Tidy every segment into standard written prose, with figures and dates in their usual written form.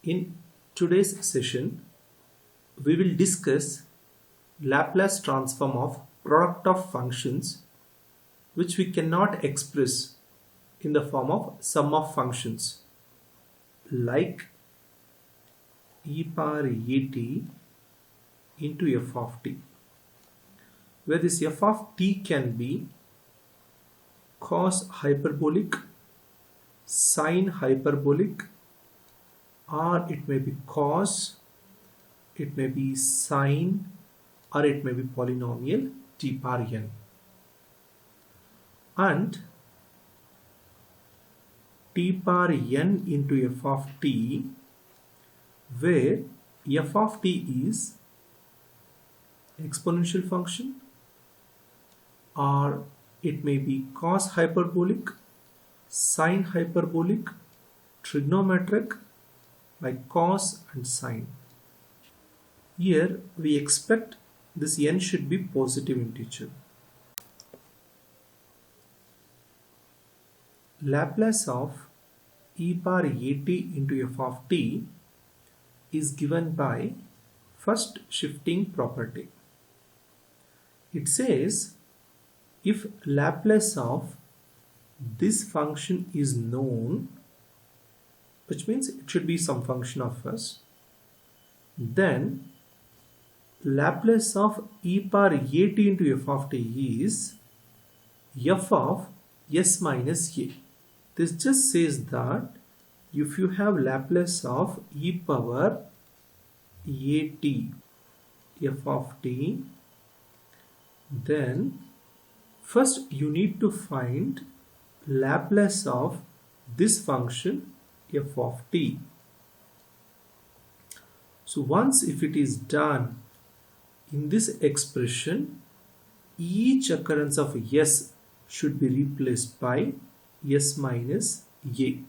In today's session, we will discuss Laplace transform of product of functions which we cannot express in the form of sum of functions like e power at into f of t, where this f of t can be cos hyperbolic, sine hyperbolic, or it may be cos, it may be sine, or it may be polynomial t power n. And t power n into f of t, where f of t is exponential function, or it may be cos hyperbolic, sine hyperbolic, trigonometric like cos and sine. Here we expect this n should be positive integer. Laplace of e power at into f of t is given by first shifting property. It says if Laplace of this function is known, which means it should be some function of s, then Laplace of e power at into f of t is f of s minus a. This just says that if you have Laplace of e power at f of t, then first you need to find Laplace of this function f of t. So once if it is done in this expression, each occurrence of s should be replaced by s minus a.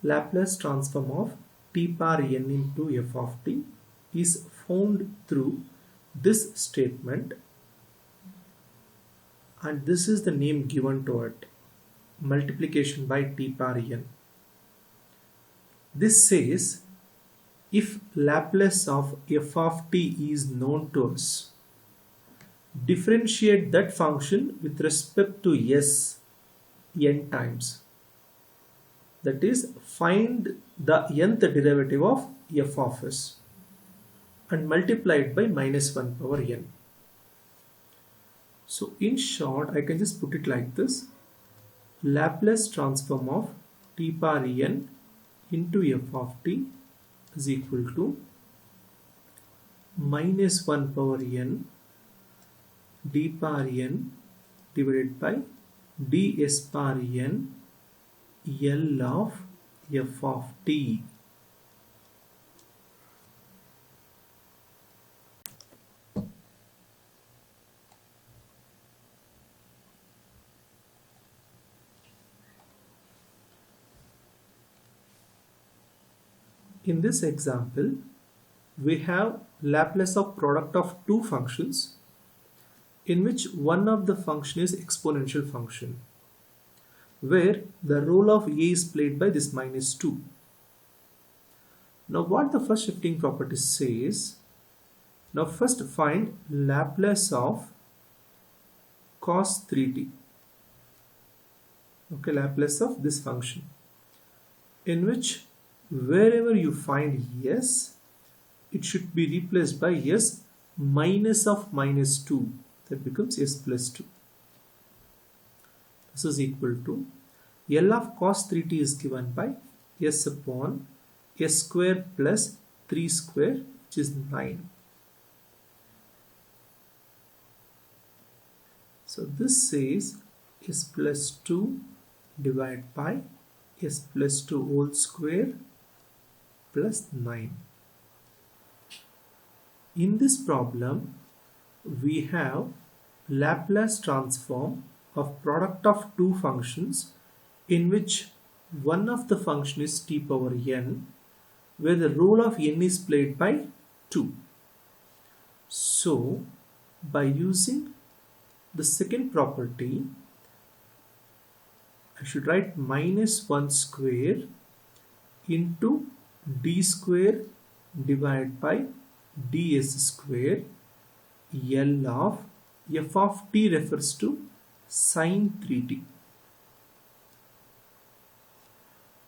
Laplace transform of t power n into f of t is found through this statement, and this is the name given to it, multiplication by t power n. This says if Laplace of f of t is known to us, differentiate that function with respect to s n times. That is, find the nth derivative of f of s and multiply it by minus 1 power n. So in short, I can just put it like this: Laplace transform of t power n into f of t is equal to minus 1 power n d power n divided by ds power n L of f of t. In this example, we have Laplace of product of two functions in which one of the function is exponential function, where the role of a is played by this minus 2. Now what the first shifting property says, now first find Laplace of cos 3t. Okay, Laplace of this function, in which wherever you find s, it should be replaced by s minus of minus 2. That becomes s plus 2. This is equal to L of cos 3t is given by s upon s square plus 3 square, which is 9. So this says s plus 2 divided by s plus 2 whole square plus 9. In this problem, we have Laplace transform of product of two functions in which one of the function is t power n, where the role of n is played by 2. So by using the second property, I should write minus 1 square into d square divided by ds square. L of f of t refers to sine 3t.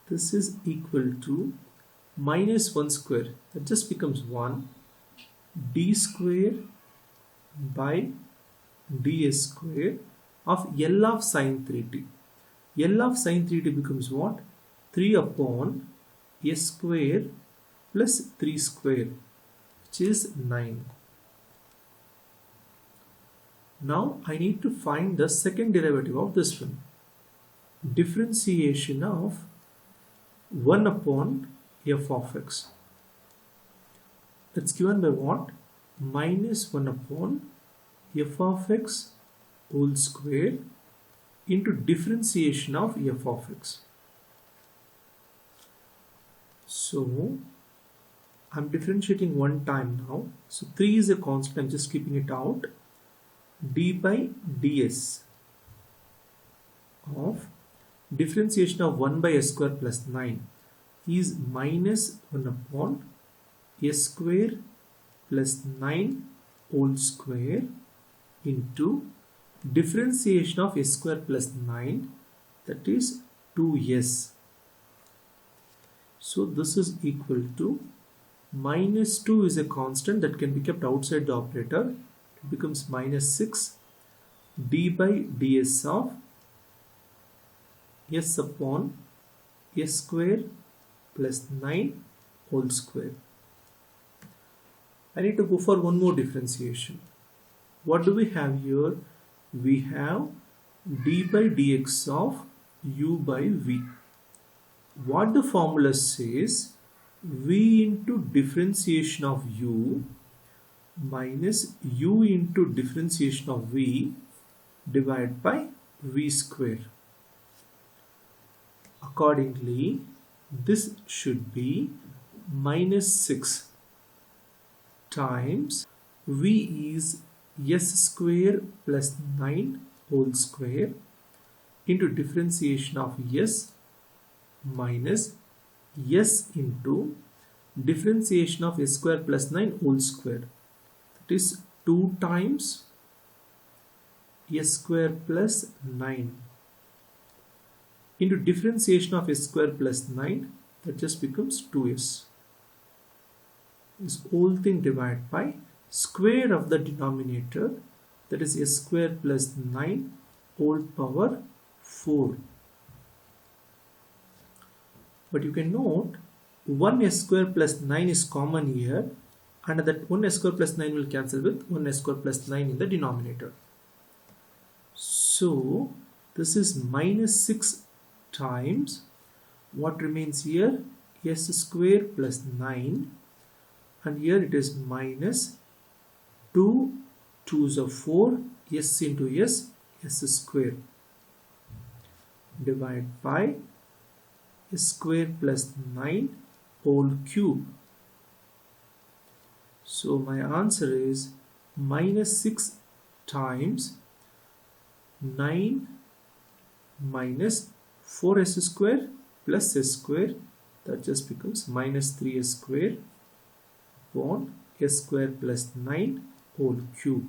This is equal to minus 1 square, that just becomes 1, d square by ds square of L of sine 3t. L of sine 3t becomes what? 3 upon s square plus 3 square, which is 9. Now I need to find the second derivative of this one. Differentiation of 1 upon f of x. That's given by what? Minus 1 upon f of x whole square into differentiation of f of x. So I'm differentiating one time now. So 3 is a constant, I'm just keeping it out. D by ds of differentiation of 1 by s square plus 9 is minus 1 upon s square plus 9 whole square into differentiation of s square plus 9, that is 2s. So this is equal to minus 2 is a constant that can be kept outside the operator. It becomes minus 6 d by ds of s upon s square plus 9 whole square. I need to go for one more differentiation. What do we have here? We have d by dx of u by v. What the formula says, v into differentiation of u minus u into differentiation of v divided by v square. Accordingly, this should be minus 6 times v is s square plus 9 whole square into differentiation of s minus s into differentiation of s square plus 9 whole square. That is 2 times s square plus 9 into differentiation of s square plus 9, that just becomes 2s. This whole thing divided by square of the denominator, that is s square plus 9 whole power 4. But you can note 1 s square plus 9 is common here, and that 1 s square plus 9 will cancel with 1 s square plus 9 in the denominator. So this is minus 6 times what remains here, s square plus 9, and here it is minus 2 2's are 4, s into s square divided by s square plus 9 whole cube. So my answer is minus 6 times 9 minus 4s square plus s square, that just becomes minus 3s square upon s square plus 9 whole cube.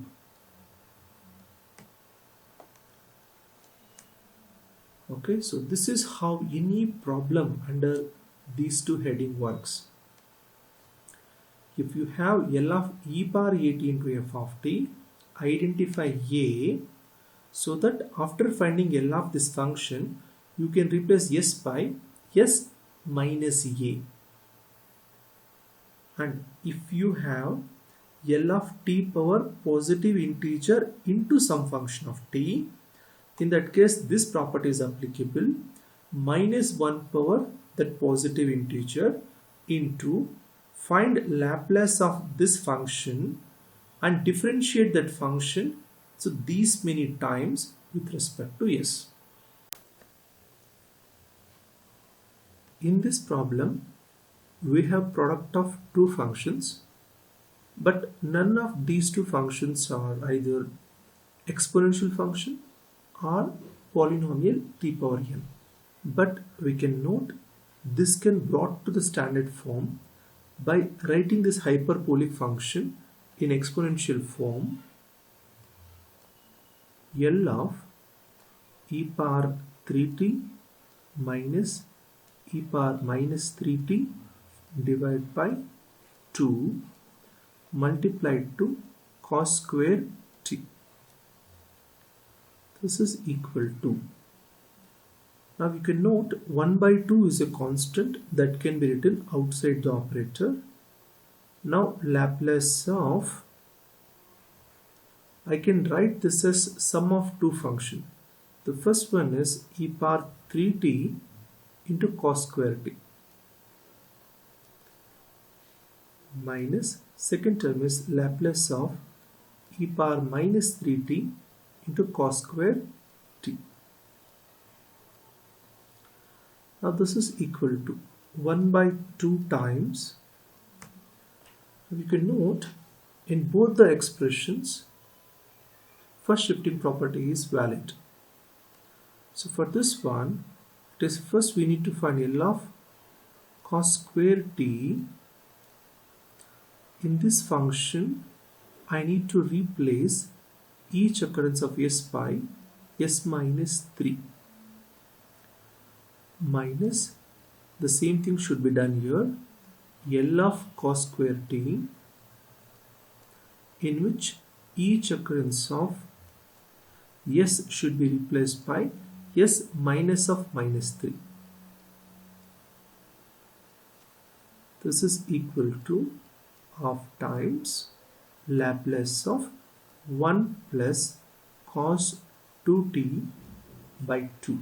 Okay, so this is how any problem under these two heading works. If you have L of e power at into f of t, identify a, so that after finding L of this function, you can replace s by s minus a. And if you have L of t power positive integer into some function of t, in that case this property is applicable, minus 1 power that positive integer into find Laplace of this function and differentiate that function so these many times with respect to s. In this problem, we have product of two functions, but none of these two functions are either exponential function or polynomial t power n. But we can note this can brought to the standard form by writing this hyperbolic function in exponential form. L of e power 3t minus e power minus 3t divided by 2 multiplied to cos square t. This is equal to, now you can note 1 by 2 is a constant that can be written outside the operator. Now Laplace of, I can write this as sum of two functions. The first one is e power 3t into cos square t minus second term is Laplace of e power minus 3t into cos square t. Now this is equal to 1 by 2 times. You can note in both the expressions first shifting property is valid. So for this one, it is first we need to find L of cos square t. In this function, I need to replace each occurrence of s by s minus 3 minus the same thing should be done here, L of cos square t, in which each occurrence of s should be replaced by s minus of minus 3. This is equal to half times Laplace of 1 plus cos 2t by 2.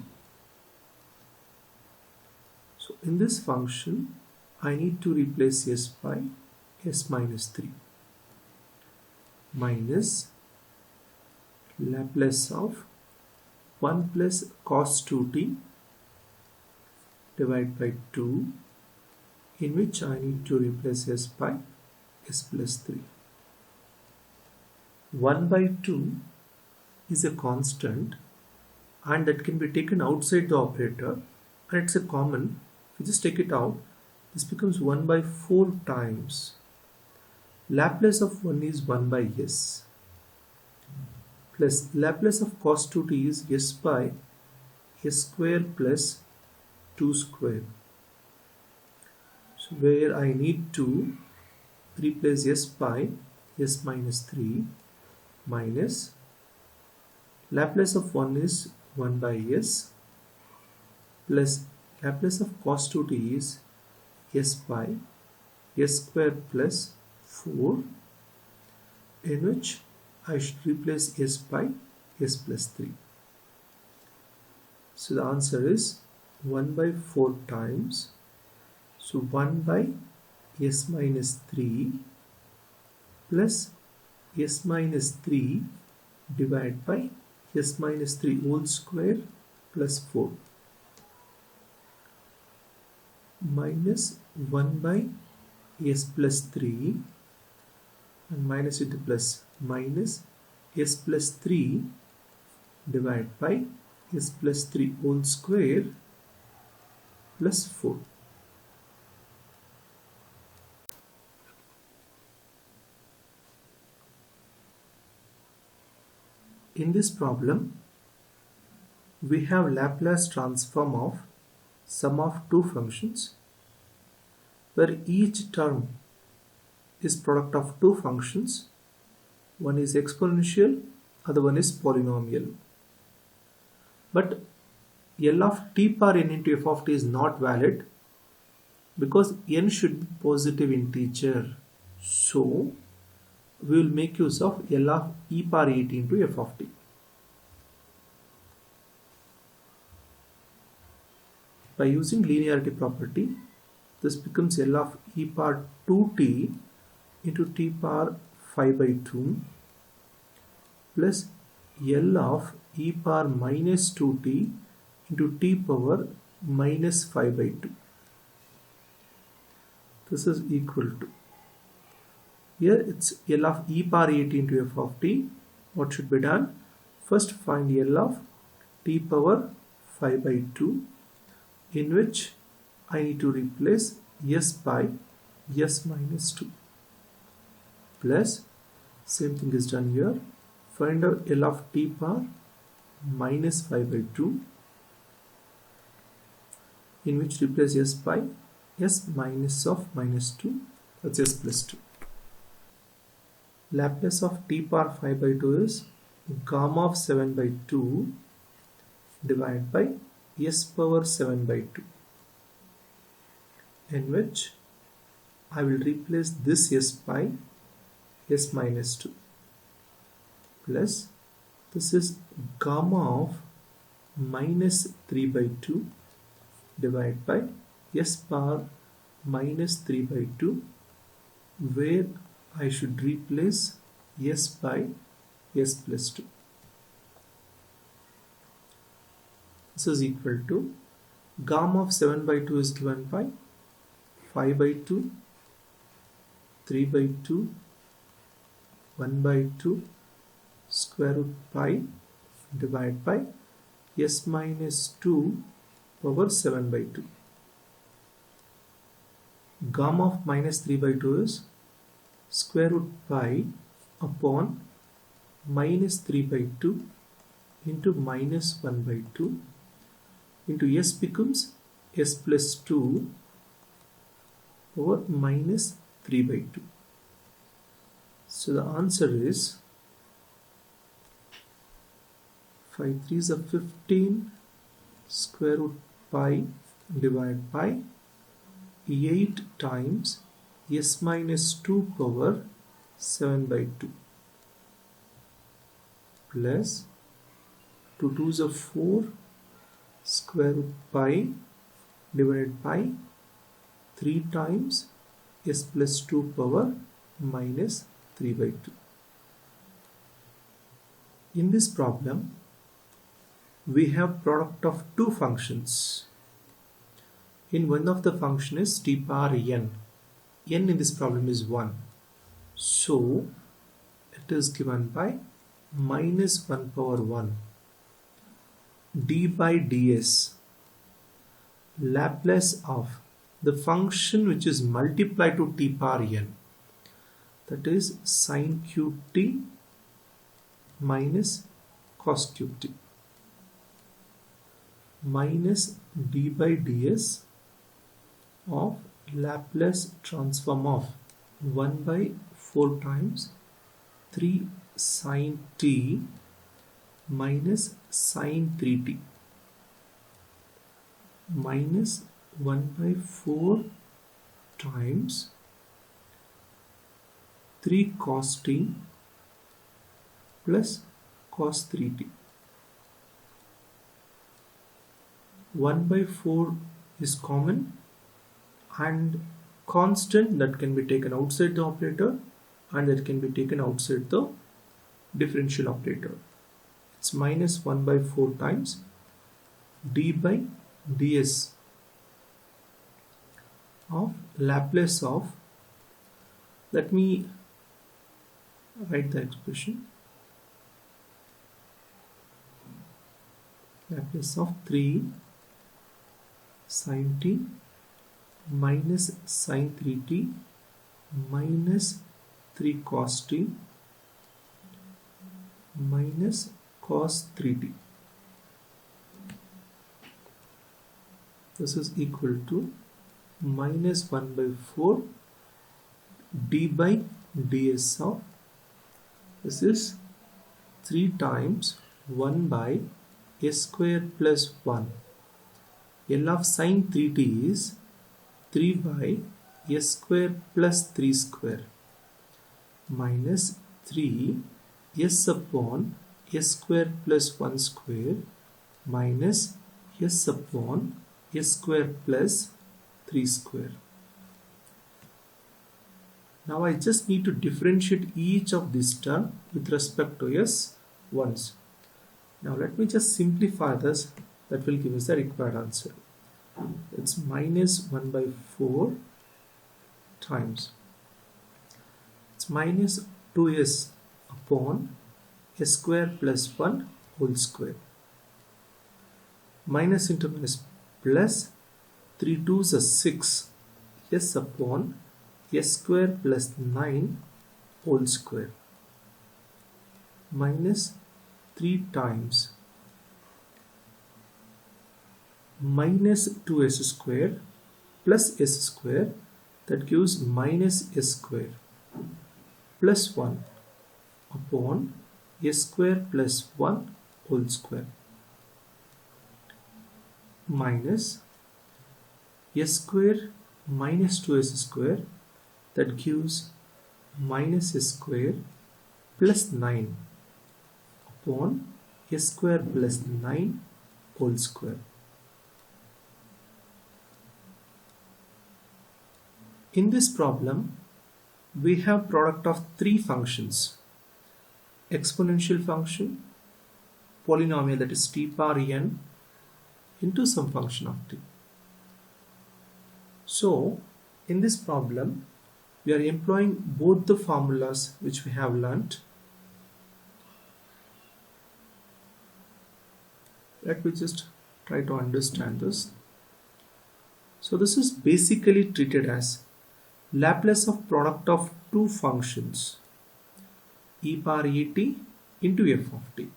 So in this function, I need to replace s by s minus 3 minus Laplace of 1 plus cos 2t divided by 2, in which I need to replace s by s plus 3. 1 by 2 is a constant and that can be taken outside the operator, and it's a common. If you just take it out, this becomes 1 by 4 times. Laplace of 1 is 1 by s plus Laplace of cos 2t is s by s square plus 2 square. So where I need to replace s by s minus 3 minus Laplace of 1 is 1 by s plus Laplace of cos 2t is s by s square plus 4, in which I should replace s by s plus 3. So the answer is 1 by 4 times. So 1 by s minus 3 plus s minus 3 divided by s minus 3 whole square plus 4 minus 1 by s plus 3 and minus into plus minus s plus 3 divided by s plus 3 whole square plus 4. In this problem, we have Laplace transform of sum of two functions where each term is product of two functions. One is exponential, other one is polynomial. But L of t power n into f of t is not valid because n should be positive integer. So we will make use of L of e power 8 into f of t. By using linearity property, this becomes L of e power 2t into t power 5 by 2 plus L of e power minus 2t into t power minus 5 by 2. This is equal to, here it's L of e power 8 into f of t. What should be done? First find L of t power 5 by 2, in which I need to replace s by s minus 2 plus, same thing is done here, find out L of t power minus 5 by 2, in which replace s by s minus of minus 2, that's s plus 2. Laplace of t power 5 by 2 is gamma of 7 by 2 divided by s power 7 by 2, in which I will replace this s by s minus 2 plus, this is gamma of minus 3 by 2 divided by s power minus 3 by 2, where I should replace s by s plus 2. This is equal to gamma of 7 by 2 is given by 5 by 2, 3 by 2, 1 by 2 square root pi divided by s minus 2 power 7 by 2. Gamma of minus 3 by 2 is square root pi upon minus 3 by 2 into minus 1 by 2 into s becomes s plus 2 over minus 3 by 2. So the answer is 5 3s are 15 square root pi divided by 8 times s minus 2 power 7 by 2 plus 2 2s are 4 square root pi divided by 3 times s plus 2 power minus 3 by 2. In this problem, we have product of two functions. In one of the function is t power n. N in this problem is 1. So it is given by minus 1 power 1 d by ds, Laplace of the function which is multiplied to t power n, that is sin cube t minus cos cube t, minus d by ds of Laplace transform of 1 by 4 times 3 sin t minus sin 3t minus 1 by 4 times 3 cos t plus cos 3t. 1 by 4 is common and constant that can be taken outside the operator and that can be taken outside the differential operator. It's minus 1 by 4 times d by ds of Laplace of, let me write the expression, Laplace of 3 sin t minus sin 3t minus 3 cos t minus cos 3t. This is equal to minus 1 by 4 d by ds of, this is 3 times 1 by s square plus 1. L of sin 3t is 3 by s square plus 3 square minus 3 s upon s square plus 1 square minus s upon s square plus 3 square. Now I just need to differentiate each of these terms with respect to s once. Now let me just simplify this, that will give us the required answer. It's minus 1 by 4 times, it's minus 2s upon s square plus 1 whole square, minus into minus plus 3 2s are 6, s upon s square plus 9 whole square minus 3 times minus 2s square plus s square, that gives minus s square plus 1 upon s square plus 1 whole square minus s square minus 2s square, that gives minus s square plus 9 upon s square plus 9 whole square. In this problem, we have product of three functions: exponential function, polynomial that is t power n into some function of t. So, in this problem, we are employing both the formulas which we have learnt. Let me just try to understand this. So, this is basically treated as Laplace of product of two functions, e power at into f of t.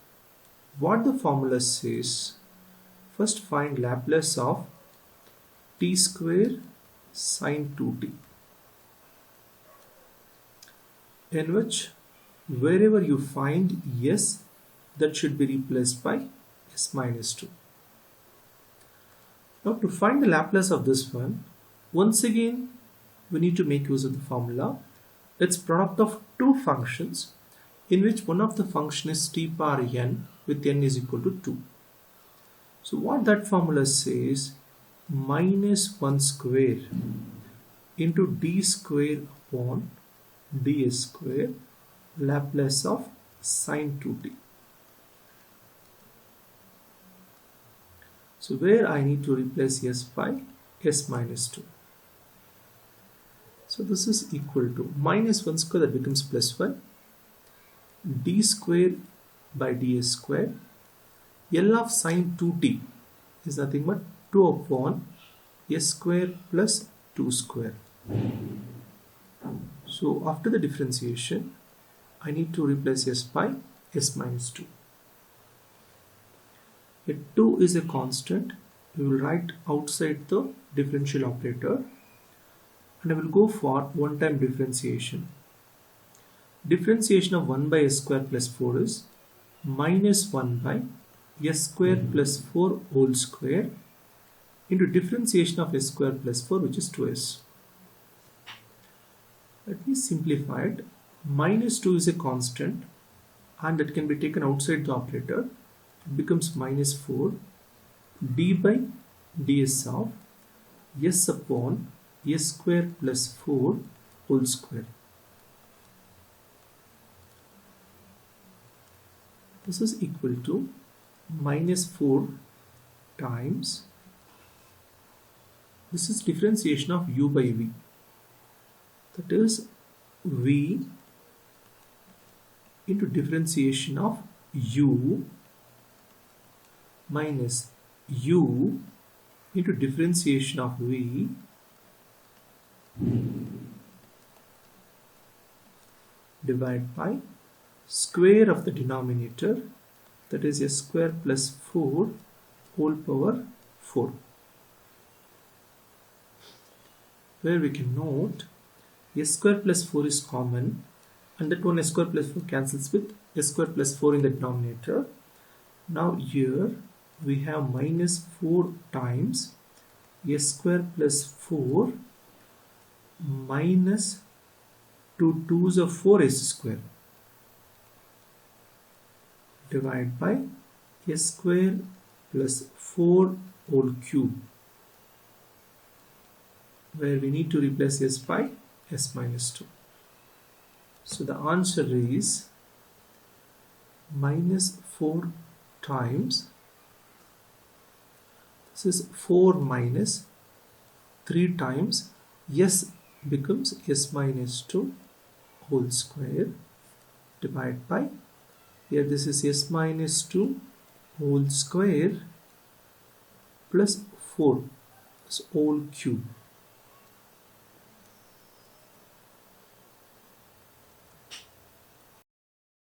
What the formula says, first find Laplace of t square sine 2t, in which wherever you find s, that should be replaced by s minus 2. Now to find the Laplace of this one, once again we need to make use of the formula. It's product of two functions in which one of the function is t power n with n is equal to 2. So what that formula says, minus 1 square into d square upon ds square Laplace of sine 2t. So where I need to replace s by s minus 2. So this is equal to minus 1 square, that becomes plus 1, d square by ds square. L of sine 2t is nothing but 2 upon s square plus 2 square. So after the differentiation, I need to replace s by s minus 2. If 2 is a constant, we will write outside the differential operator, and I will go for one-time differentiation. Differentiation of 1 by s square plus 4 is minus 1 by s square plus 4 whole square into differentiation of s square plus 4, which is 2s. Let me simplify it. Minus 2 is a constant and that can be taken outside the operator. It becomes minus 4 d by ds of s upon s square plus 4 whole square. This is equal to minus 4 times, this is differentiation of u by v, that is v into differentiation of u minus u into differentiation of v divided by square of the denominator, that is s square plus 4 whole power 4, where we can note s square plus 4 is common and that one s square plus 4 cancels with s square plus 4 in the denominator. Now here we have minus 4 times s square plus 4 minus 2 2s of 4s square divided by s square plus 4 whole cube, where we need to replace s by s minus 2. So the answer is minus 4 times, this is 4 minus 3 times s becomes s minus 2 whole square divided by, here this is s minus 2 whole square plus 4 whole cube.